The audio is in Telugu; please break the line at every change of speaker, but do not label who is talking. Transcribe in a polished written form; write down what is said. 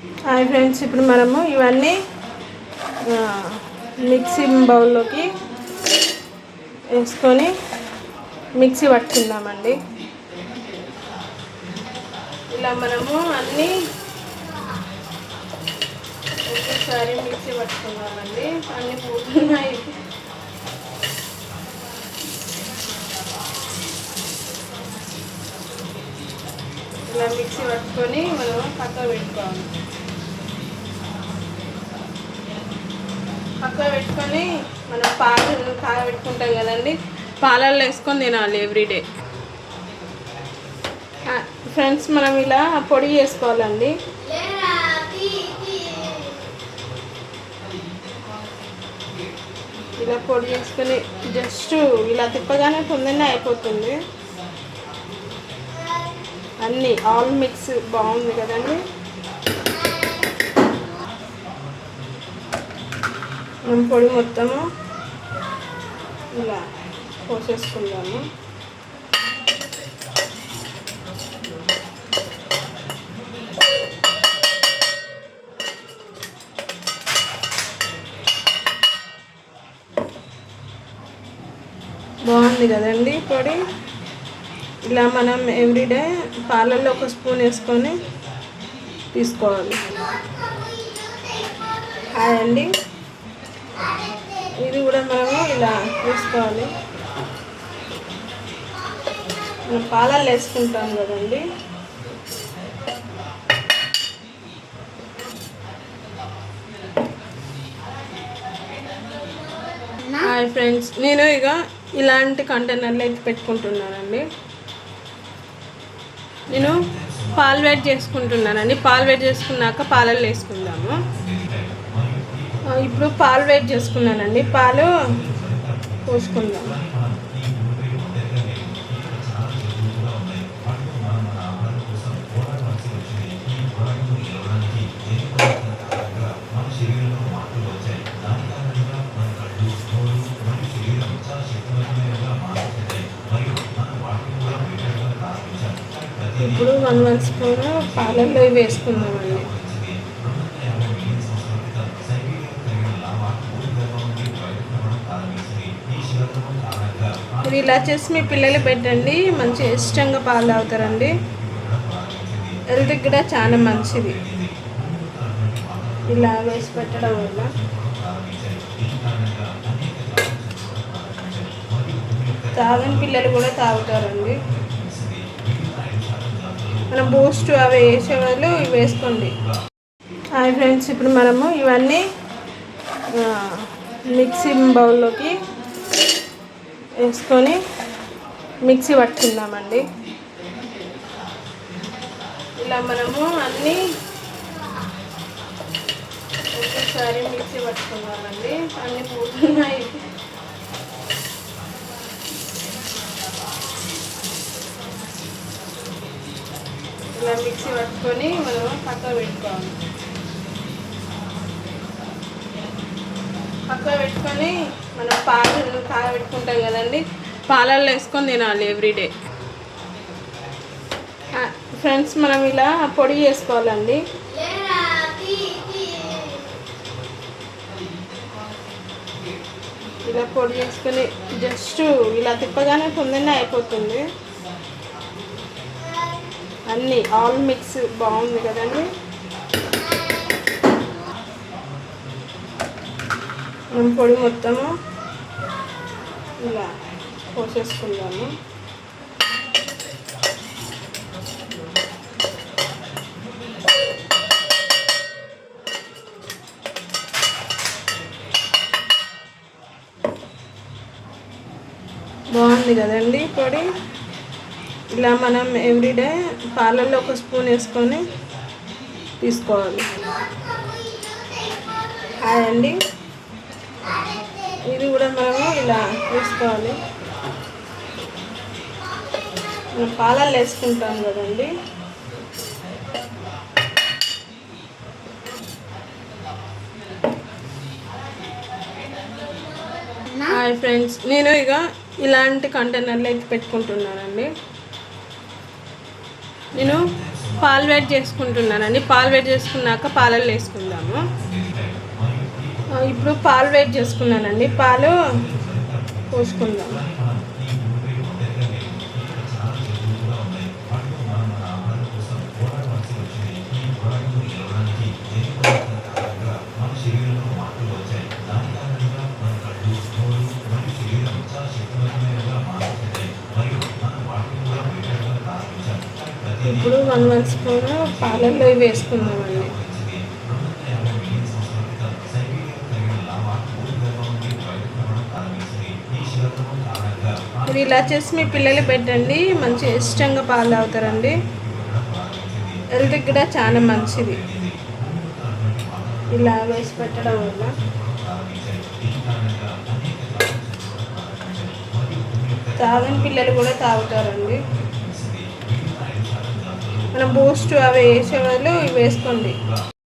హాయ్ ఫ్రెండ్స్, ఇప్పుడు మనము ఇవన్నీ మిక్సీ బౌల్లోకి వేసుకొని మిక్సీ పట్టుకుందామండి. ఇలా మనము అన్నీ ఒకసారి మిక్సీ పట్టుకుందామండి. అన్నీ పోతున్నాయి. ఇలా మిక్సీ పట్టుకొని మనం పక్కన పెట్టుకోవాలి. పక్కన పెట్టుకొని మనం పాలు కాగబెట్టుకుంటాం కదండి, పాలల్లో వేసుకొని తినాలి ఎవ్రీడే. ఫ్రెండ్స్, మనం ఇలా పొడి చేసుకోవాలండి. ఇలా పొడి చేసుకొని జస్ట్ ఇలా తిప్పగానే తొందరనే అయిపోతుంది. అన్నీ ఆల్ మిక్స్ బాగుంది కదండి. మనం పొడి మొత్తము ఇలా పోసేసుకుందాము. బాగుంది కదండి పొడి. ఇలా మనం ఎవ్రీడే పాలల్లో ఒక స్పూన్ వేసుకొని తీసుకోవాలి. అండి ఇది కూడా మనము ఇలా వేసుకోవాలి. మనం పాలల్లో వేసుకుంటాం కదండి. హాయ్ ఫ్రెండ్స్, నేను ఇక ఇలాంటి కంటైనర్లు అయితే పెట్టుకుంటున్నానండి. నేను పాలు వేడి చేసుకుంటున్నానండి. పాలు వేడి చేసుకున్నాక పాలల్లో వేసుకుందాము. ఇప్పుడు పాలు వేడి చేసుకున్నానండి. పాలు పోసుకుందాం. ఇప్పుడు 1 స్పూన్ పాలల్లో వేసుకుందామండి. ఇది ఇలా చేసి మీ పిల్లలు పెట్టండి, మంచి ఇష్టంగా పాలు తాగుతారండి. హెల్త్కి కూడా చాలా మంచిది ఇలా వేసి పెట్టడం వల్ల. తాగని పిల్లలు కూడా తాగుతారండి. మనం బూస్ట్ అవి వేసేవాళ్ళు ఇవి వేసుకోండి. హాయ్ ఫ్రెండ్స్, ఇప్పుడు మనము ఇవన్నీ మిక్సీ బౌల్లోకి వేసుకొని మిక్సీ పట్టుకుందామండి. ఇలా మనము అన్నీ ఒకసారి మిక్సీ పట్టుకుందామండి. అన్నీ పోతున్నాయి. ఇలా మిక్సీ పట్టుకొని మనం పక్కన పెట్టుకోవాలి. పక్కన పెట్టుకొని మనం పాలు కాగబెట్టుకుంటాం కదండి, పాలల్లో వేసుకొని తినాలి ఎవ్రీడే. ఫ్రెండ్స్, మనం ఇలా పొడి చేసుకోవాలండి. ఇలా పొడి చేసుకొని జస్ట్ ఇలా తిప్పగానే తొందరనే అయిపోతుంది. అన్నీ ఆల్ మిక్స్ బాగుంది కదండి. మనం పొడి మొత్తము ఇలా పోసేసుకుందాము. బాగుంది కదండి పొడి. ఇలా మనం ఎవ్రీడే పాలల్లో ఒక స్పూన్ వేసుకొని తీసుకోవాలి. అండి ఇది కూడా మనము ఇలా వేసుకోవాలి. మనం పాలల్లో వేసుకుంటాం కదండి. హాయ్ ఫ్రెండ్స్, నేను ఇక ఇలాంటి కంటైనర్లు అయితే పెట్టుకుంటున్నానండి. నేను పాలు వేడి చేసుకుంటున్నానండి. పాలు వేడి చేసుకున్నాక పాలల్లో వేసుకుందాము. ఇప్పుడు పాలు వేడి చేసుకున్నానండి. పాలు పోసుకుందాము. ఇప్పుడు 1 స్పూన్ పాలల్లో వేసుకుందామండి. మీరు ఇలా చేసి మీ పిల్లలు పెట్టండి, మంచి ఇష్టంగా పాలు తాగుతారండి. హెల్త్కి కూడా చాలా మంచిది ఇలా వేసి పెట్టడం వల్ల. తాగని పిల్లలు కూడా తాగుతారండి. మనం బూస్ట్ అవి వేసేవాళ్ళు ఇవి వేసుకోండి.